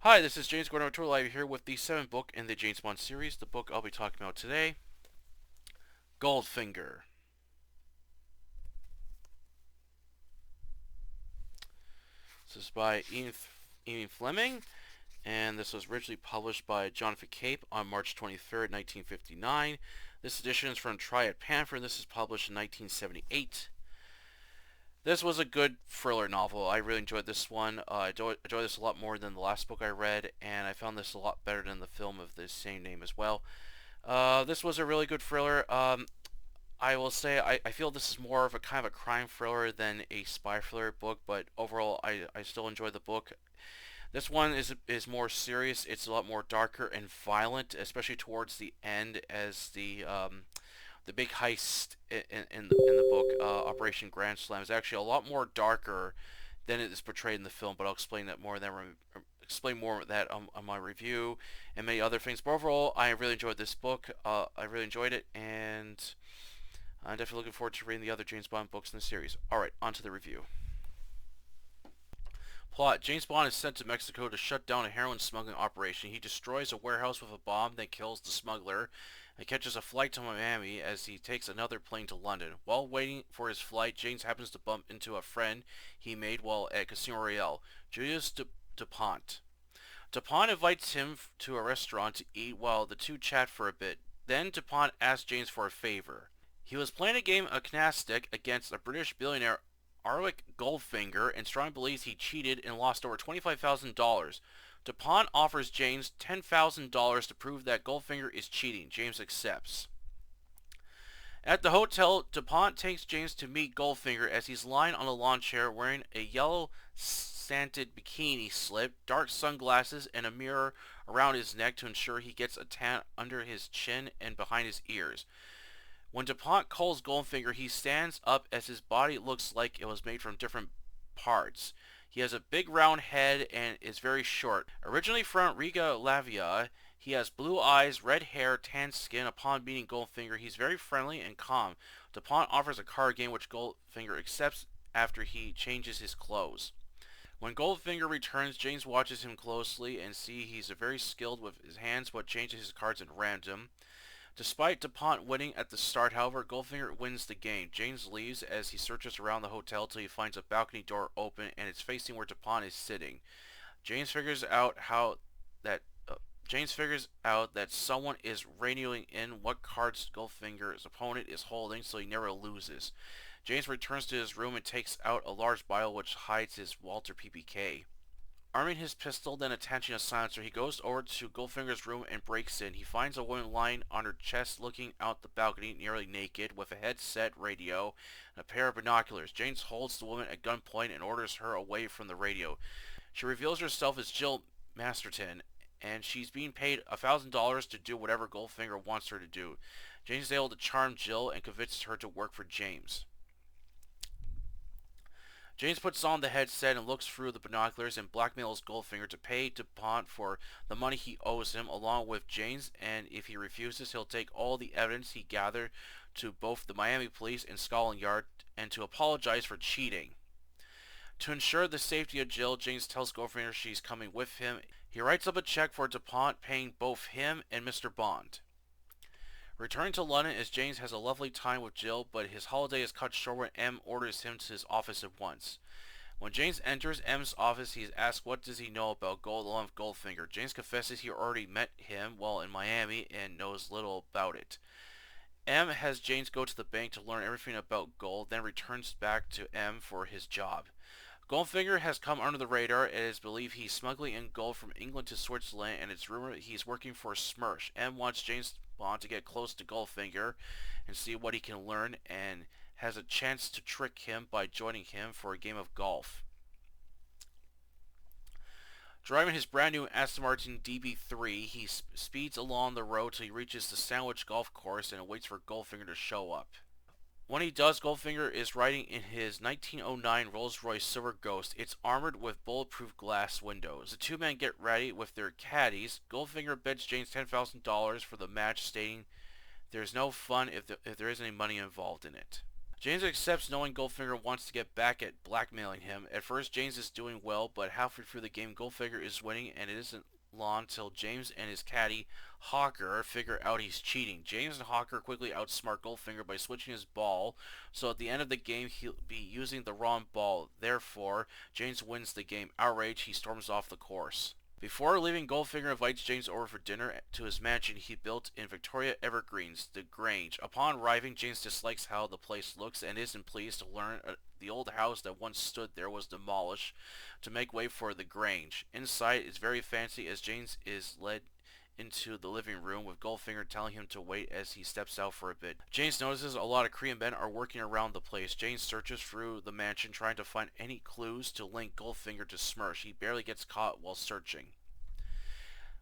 Hi, this is James Gordon Tour Live here with the 7th book in the James Bond series. The book I'll be talking about today, Goldfinger. This is by Ian Fleming, and this was originally published by Jonathan Cape on March 23rd, 1959. This edition is from Triad Panther, and this is published in 1978. This was a good thriller novel. I really enjoyed this one. I enjoyed this a lot more than the last book I read, and I found this a lot better than the film of the same name as well. This was a really good thriller. I will say I feel this is more of a kind of a crime thriller than a spy thriller book, but overall I still enjoy the book. This one is more serious. It's a lot more darker and violent, especially towards the end as the big heist in the book, Operation Grand Slam, is actually a lot more darker than it is portrayed in the film. But I'll explain more of that on my review and many other things. But overall, I really enjoyed this book. I really enjoyed it, and I'm definitely looking forward to reading the other James Bond books in the series. Alright, on to the review. Plot: James Bond is sent to Mexico to shut down a heroin smuggling operation. He destroys a warehouse with a bomb, then kills the smuggler, and catches a flight to Miami as he takes another plane to London. While waiting for his flight, James happens to bump into a friend he made while at Casino Royale, Julius DuPont. DuPont invites him to a restaurant to eat while the two chat for a bit. Then DuPont asks James for a favor. He was playing a game of Canastic against a British billionaire, Arwick Goldfinger, and strongly believes he cheated and lost over $25,000. DuPont offers James $10,000 to prove that Goldfinger is cheating. James accepts. At the hotel, DuPont takes James to meet Goldfinger as he's lying on a lawn chair wearing a yellow scented bikini slip, dark sunglasses, and a mirror around his neck to ensure he gets a tan under his chin and behind his ears. When DuPont calls Goldfinger, he stands up as his body looks like it was made from different parts. He has a big round head and is very short. Originally from Yugoslavia, he has blue eyes, red hair, tan skin. Upon meeting Goldfinger, he's very friendly and calm. DuPont offers a card game which Goldfinger accepts after he changes his clothes. When Goldfinger returns, James watches him closely and sees he's very skilled with his hands but changes his cards at random. Despite DuPont winning at the start, however, Goldfinger wins the game. James leaves as he searches around the hotel till he finds a balcony door open and it's facing where DuPont is sitting. James figures out that someone is radioing in what cards Goldfinger's opponent is holding, so he never loses. James returns to his room and takes out a large Bible which hides his Walter PPK. Arming his pistol, then attaching a silencer, he goes over to Goldfinger's room and breaks in. He finds a woman lying on her chest looking out the balcony, nearly naked, with a headset, radio, and a pair of binoculars. James holds the woman at gunpoint and orders her away from the radio. She reveals herself as Jill Masterton, and she's being paid $1,000 to do whatever Goldfinger wants her to do. James is able to charm Jill and convinces her to work for James. James puts on the headset and looks through the binoculars and blackmails Goldfinger to pay DuPont for the money he owes him along with James, and if he refuses, he'll take all the evidence he gathered to both the Miami police and Scotland Yard and to apologize for cheating. To ensure the safety of Jill, James tells Goldfinger she's coming with him. He writes up a check for DuPont paying both him and Mr. Bond. Returning to London as James has a lovely time with Jill, but his holiday is cut short when M orders him to his office at once. When James enters M's office, he is asked what does he know about Gold along with Goldfinger. James confesses he already met him while in Miami and knows little about it. M has James go to the bank to learn everything about gold, then returns back to M for his job. Goldfinger has come under the radar. It is believed he's smuggling in gold from England to Switzerland, and it's rumored he's working for Smirch. M wants James Bond to get close to Goldfinger and see what he can learn, and has a chance to trick him by joining him for a game of golf. Driving his brand new Aston Martin DB3, he speeds along the road till he reaches the Sandwich Golf Course and waits for Goldfinger to show up. When he does, Goldfinger is riding in his 1909 Rolls-Royce Silver Ghost. It's armored with bulletproof glass windows. The two men get ready with their caddies. Goldfinger bets James $10,000 for the match, stating there's no fun if there isn't any money involved in it. James accepts knowing Goldfinger wants to get back at blackmailing him. At first, James is doing well, but halfway through the game, Goldfinger is winning, and it isn't long till James and his caddy, Hawker, figure out he's cheating. James and Hawker quickly outsmart Goldfinger by switching his ball, so at the end of the game, he'll be using the wrong ball. Therefore, James wins the game. Outraged, he storms off the course. Before leaving, Goldfinger invites James over for dinner to his mansion he built in Victoria Evergreens, the Grange. Upon arriving, James dislikes how the place looks and isn't pleased to learn the old house that once stood there was demolished to make way for the Grange. Inside is very fancy as James is led into the living room with Goldfinger telling him to wait as he steps out for a bit. James notices a lot of Korean men are working around the place. James searches through the mansion trying to find any clues to link Goldfinger to Smirsh. He barely gets caught while searching.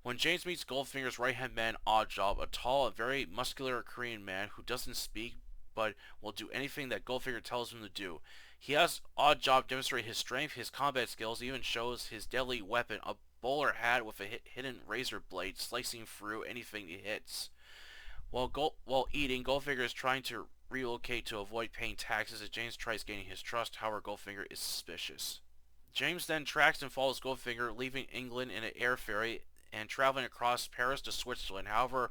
When James meets Goldfinger's right-hand man, Oddjob, a tall and very muscular Korean man who doesn't speak but will do anything that Goldfinger tells him to do. He has Oddjob demonstrate his strength, his combat skills, even shows his deadly weapon, a bowler hat with a hidden razor blade slicing through anything he hits. While eating, Goldfinger is trying to relocate to avoid paying taxes as James tries gaining his trust. However, Goldfinger is suspicious. James then tracks and follows Goldfinger, leaving England in an air ferry and traveling across Paris to Switzerland. However,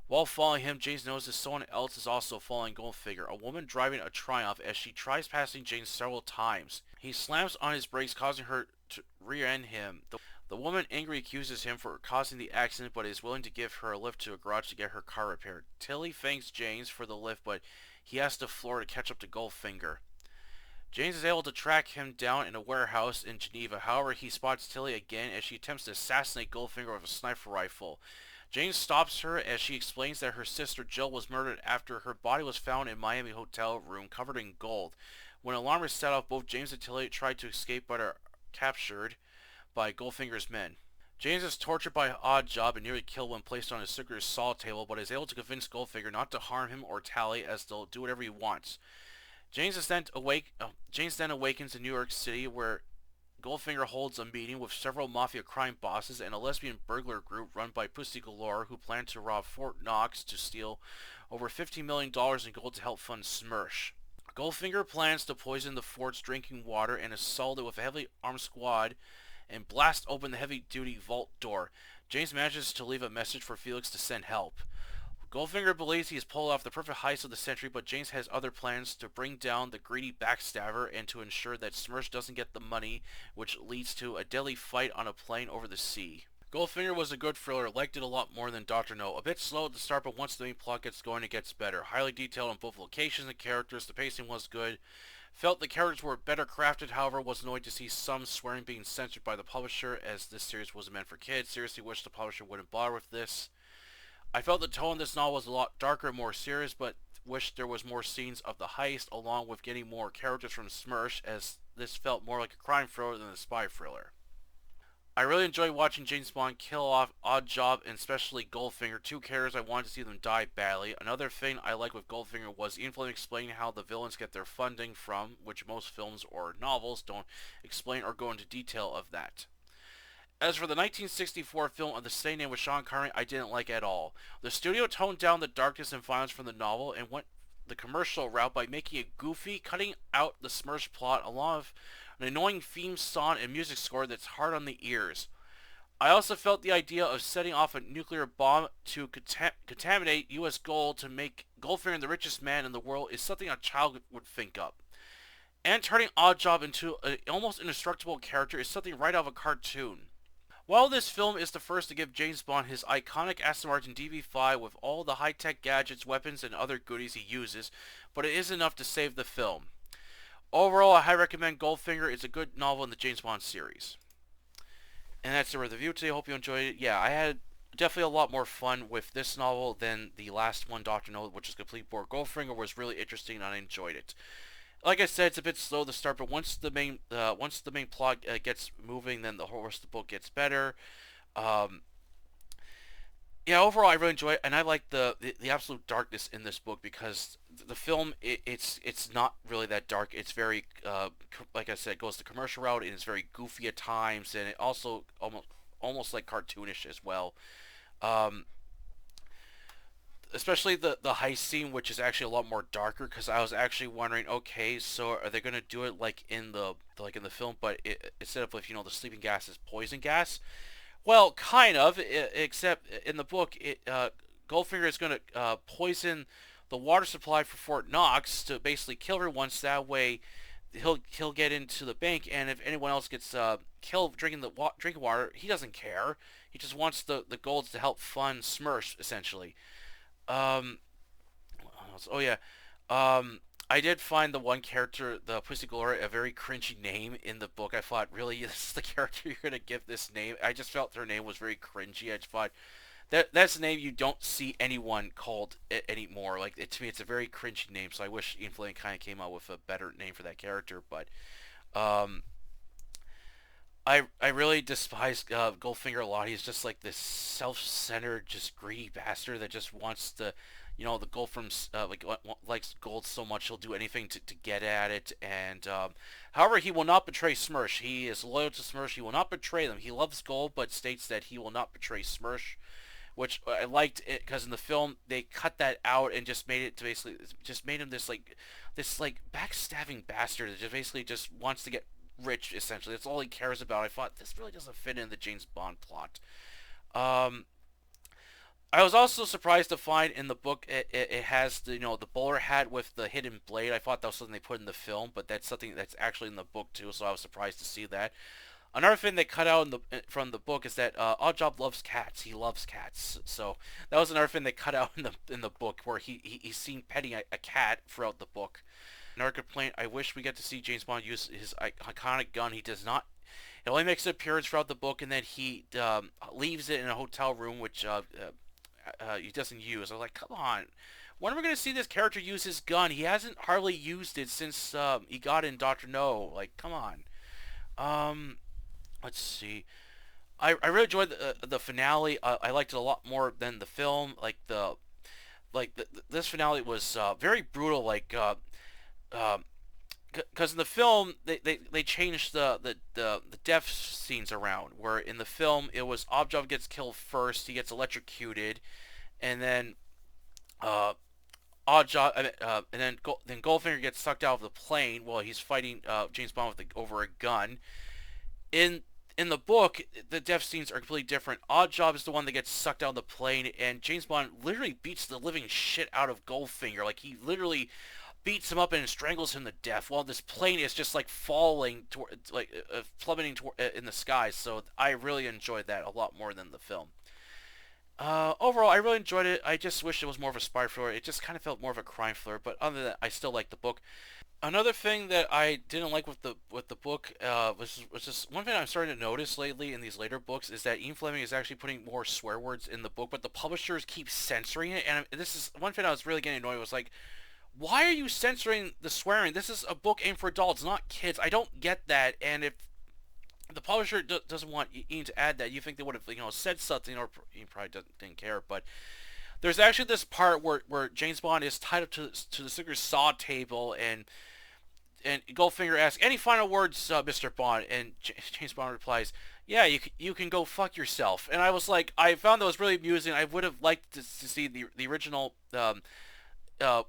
while following him, James notices someone else is also following Goldfinger, a woman driving a Triumph as she tries passing James several times. He slams on his brakes, causing her to rear-end him. The woman angrily accuses him for causing the accident, but is willing to give her a lift to a garage to get her car repaired. Tilly thanks James for the lift, but he has to floor to catch up to Goldfinger. James is able to track him down in a warehouse in Geneva. However, he spots Tilly again as she attempts to assassinate Goldfinger with a sniper rifle. James stops her as she explains that her sister Jill was murdered after her body was found in Miami hotel room covered in gold. When an alarm is set off, both James and Tilly try to escape but are captured by Goldfinger's men. James is tortured by Oddjob and nearly killed when placed on a secret assault table, but is able to convince Goldfinger not to harm him or Tally as they'll do whatever he wants. James then awakens in New York City, where Goldfinger holds a meeting with several mafia crime bosses and a lesbian burglar group run by Pussy Galore who plan to rob Fort Knox to steal over $15 million in gold to help fund Smirsh. Goldfinger plans to poison the fort's drinking water and assault it with a heavily armed squad and blast open the heavy-duty vault door. James manages to leave a message for Felix to send help. Goldfinger believes he has pulled off the perfect heist of the century, but James has other plans to bring down the greedy backstabber and to ensure that Smirsh doesn't get the money, which leads to a deadly fight on a plane over the sea. Goldfinger was a good thriller, liked it a lot more than Dr. No. A bit slow at the start, but once the main plot gets going, it gets better. Highly detailed on both locations and characters, the pacing was good. Felt the characters were better crafted, however, was annoyed to see some swearing being censored by the publisher, as this series wasn't meant for kids. Seriously wish the publisher wouldn't bother with this. I felt the tone of this novel was a lot darker and more serious, but wished there was more scenes of the heist, along with getting more characters from Smirsh, as this felt more like a crime thriller than a spy thriller. I really enjoyed watching James Bond kill off Oddjob and especially Goldfinger, two characters I wanted to see them die badly. Another thing I liked with Goldfinger was Ian Fleming explaining how the villains get their funding from, which most films or novels don't explain or go into detail of that. As for the 1964 film of the same name with Sean Connery, I didn't like at all. The studio toned down the darkness and violence from the novel and went the commercial route by making it goofy, cutting out the Smirsh plot along with an annoying theme song and music score that's hard on the ears. I also felt the idea of setting off a nuclear bomb to contaminate U.S. gold to make Goldfinger the richest man in the world is something a child would think of. And turning Oddjob into an almost indestructible character is something right out of a cartoon. While this film is the first to give James Bond his iconic Aston Martin DB5 with all the high-tech gadgets, weapons, and other goodies he uses, but it isn't enough to save the film. Overall, I highly recommend Goldfinger. It's a good novel in the James Bond series. And that's the review today. I hope you enjoyed it. Yeah, I had definitely a lot more fun with this novel than the last one, Dr. No, which is complete bore. Goldfinger was really interesting and I enjoyed it. Like I said, it's a bit slow to start, but once the main plot gets moving, then the whole rest of the book gets better. Yeah, overall, I really enjoy it, and I like the absolute darkness in this book because the film it's not really that dark. It's very like I said, it goes the commercial route, and it's very goofy at times, and it also almost like cartoonish as well. Um, especially the heist scene, which is actually a lot more darker, because I was actually wondering, okay, so are they gonna do it like in the film, but instead of, if the sleeping gas is poison gas? Well, kind of, except in the book, Goldfinger is gonna poison the water supply for Fort Knox to basically kill everyone. So that way, he'll get into the bank, and if anyone else gets killed drinking drinking water, he doesn't care. He just wants the golds to help fund Smirsh, essentially. Um, oh yeah. Um, I did find the one character, the Pussy Galore, a very cringy name in the book. I thought, really, this is the character you're gonna give this name? I just felt her name was very cringy. I just thought that's a name you don't see anyone called anymore. Like, to me, it's a very cringy name. So I wish Ian Fleming kind of came out with a better name for that character. But um, I really despise Goldfinger a lot. He's just like this self-centered, just greedy bastard that just wants to, the gold from like likes gold so much he'll do anything to get at it. And however, he will not betray Smirsh. He is loyal to Smirsh. He will not betray them. He loves gold, but states that he will not betray Smirsh, which I liked it because in the film they cut that out and just made it to basically just made him this like backstabbing bastard that just basically just wants to get rich, essentially. That's all he cares about. I thought this really doesn't fit in the James Bond plot. Um, I was also surprised to find in the book it has the bowler hat with the hidden blade. I thought that was something they put in the film, but that's something that's actually in the book too. So I was surprised to see that. Another thing they cut out from the book is that Oddjob loves cats. He loves cats. So that was another thing they cut out in the book, where he's seen petting a cat throughout the book. Another complaint: I wish we get to see James Bond use his iconic gun. He does not. It only makes an appearance throughout the book, and then he leaves it in a hotel room, which he doesn't use. I was like, come on. When are we going to see this character use his gun? He hasn't hardly used it since he got in Doctor No. Like, come on. Um, let's see. I really enjoyed the finale. I liked it a lot more than the film. This finale was very brutal. Because in the film they changed the death scenes around. Where in the film it was Objob gets killed first. He gets electrocuted, and then Oddjob, then Goldfinger gets sucked out of the plane while he's fighting James Bond over a gun. In in the book, the death scenes are completely different. Oddjob is the one that gets sucked out of the plane, and James Bond literally beats the living shit out of Goldfinger. Like, he literally beats him up and strangles him to death, while this plane is just like falling toward, plummeting in the sky. So I really enjoyed that a lot more than the film. Overall, I really enjoyed it. I just wish it was more of a spy thriller. It just kind of felt more of a crime thriller, but other than that, I still like the book. Another thing that I didn't like with the book was just one thing I'm starting to notice lately in these later books is that Ian Fleming is actually putting more swear words in the book, but the publishers keep censoring it. And this is one thing I was really getting annoyed was like, why are you censoring the swearing? This is a book aimed for adults, not kids. I don't get that. And if the publisher doesn't want Ian to add that, you think they would have said something, or he probably didn't care. But there's actually this part where James Bond is tied up to the Sigurd saw table, and Goldfinger asks, "Any final words, Mr. Bond?" And James Bond replies, "Yeah, you can go fuck yourself." And I was like, I found that was really amusing. I would have liked to see the original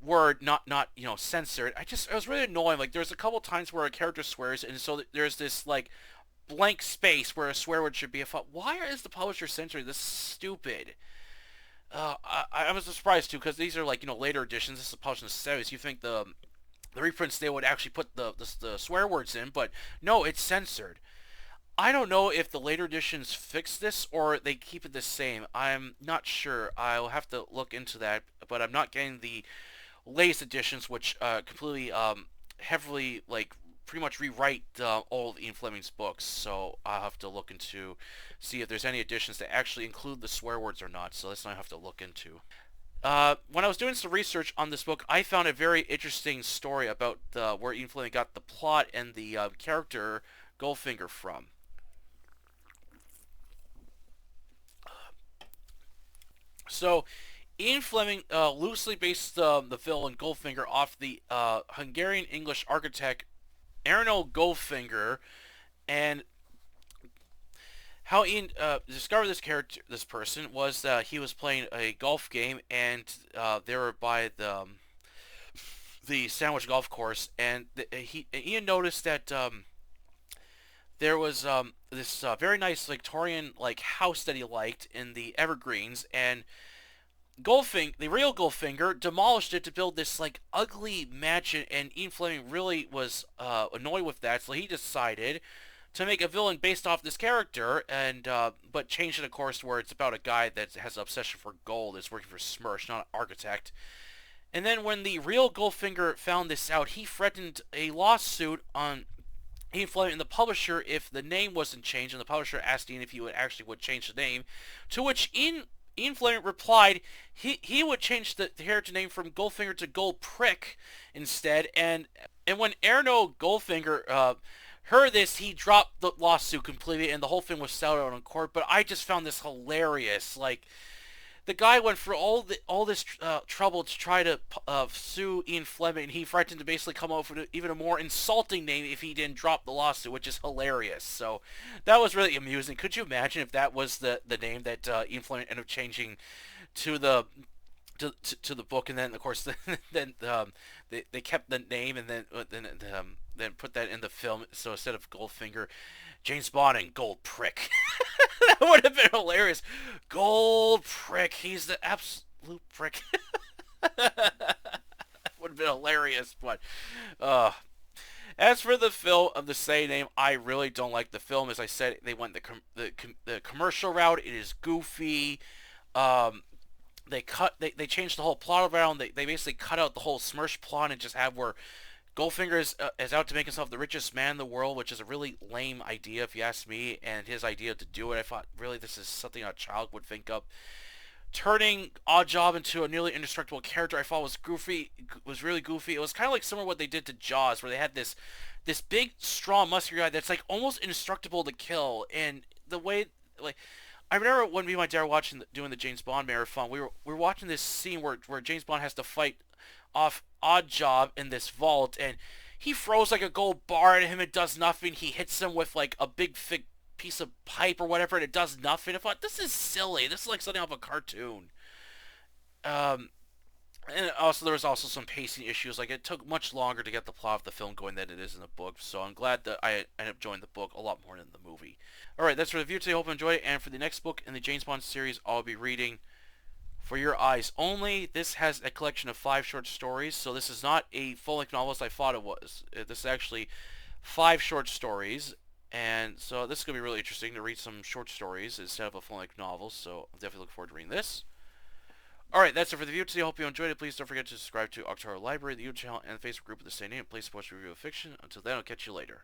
word not censored. It was really annoying. Like, there's a couple times where a character swears, and so there's this like blank space where a swear word should be. I thought, why is the publisher censoring this? Stupid. I was surprised too, because these are like later editions. This is published in the 70s. You think the reprints they would actually put the swear words in, but no, it's censored. I don't know if the later editions fix this or they keep it the same. I'm not sure. I'll have to look into that, but I'm not getting the latest editions, which completely heavily like pretty much rewrite all of Ian Fleming's books. So I'll have to look into see if there's any editions that actually include the swear words or not. So that's what I have to look into. When I was doing some research on this book, I found a very interesting story about where Ian Fleming got the plot and the character Goldfinger from. So, Ian Fleming loosely based the villain Goldfinger off the Hungarian-English architect Erno Goldfinger, and how Ian discovered this character, this person, was he was playing a golf game, and they were by the Sandwich Golf Course, and Ian noticed that there was this very nice Victorian like house that he liked in the Evergreens, and the real Goldfinger, demolished it to build this like ugly mansion, and Ian Fleming really was annoyed with that, so he decided to make a villain based off this character, and but change it, of course, where it's about a guy that has an obsession for gold, is working for Smirch, not an architect. And then when the real Goldfinger found this out, he threatened a lawsuit on Ian Fleming and the publisher if the name wasn't changed, and the publisher asked Ian if he would change the name, to which Ian Fleming replied he would change the character name from Goldfinger to Gold Prick instead, and when Erno Goldfinger heard this, he dropped the lawsuit completely, and the whole thing was settled out in court. But I just found this hilarious. Like, the guy went through all this trouble to try to sue Ian Fleming, and he threatened to basically come up with even a more insulting name if he didn't drop the lawsuit, which is hilarious. So that was really amusing. Could you imagine if that was the name that Ian Fleming ended up changing to the to the book, and then of course then they kept the name, and then put that in the film. So instead of Goldfinger, James Bond and Gold Prick. That would have been hilarious. Gold Prick. He's the absolute prick. Would have been hilarious. But as for the film of the same name, I really don't like the film. As I said, they went the commercial route. It is goofy. Um, they changed the whole plot around. They basically cut out the whole Smirch plot and just have where Goldfinger is out to make himself the richest man in the world, which is a really lame idea if you ask me, and his idea to do it, I thought, really, this is something a child would think of. Turning Oddjob into a nearly indestructible character, I thought was really goofy. It was kind of like similar to what they did to Jaws, where they had this big, strong, muscular guy that's like almost indestructible to kill, and the way, like, I remember when me and my dad were doing the James Bond marathon, we were watching this scene where James Bond has to fight off Oddjob in this vault, and he throws like a gold bar at him. It does nothing. He hits him with like a big thick piece of pipe or whatever, and it does nothing. I thought, this is silly. This is like something off a cartoon. Um, and also there was also some pacing issues. Like, it took much longer to get the plot of the film going than it is in the book. So I'm glad that I ended up enjoying the book a lot more than the movie. All right, that's for the review today. Hope you enjoyed it. And for the next book in the James Bond series, I'll be reading For Your Eyes Only. This has a collection of 5 short stories, so this is not a full-length novel as I thought it was. This is actually 5 short stories, and so this is going to be really interesting to read some short stories instead of a full-length novel, so I'm definitely looking forward to reading this. Alright, that's it for the video today. I hope you enjoyed it. Please don't forget to subscribe to Octaro Library, the YouTube channel, and the Facebook group with the same name. Please support the review of fiction. Until then, I'll catch you later.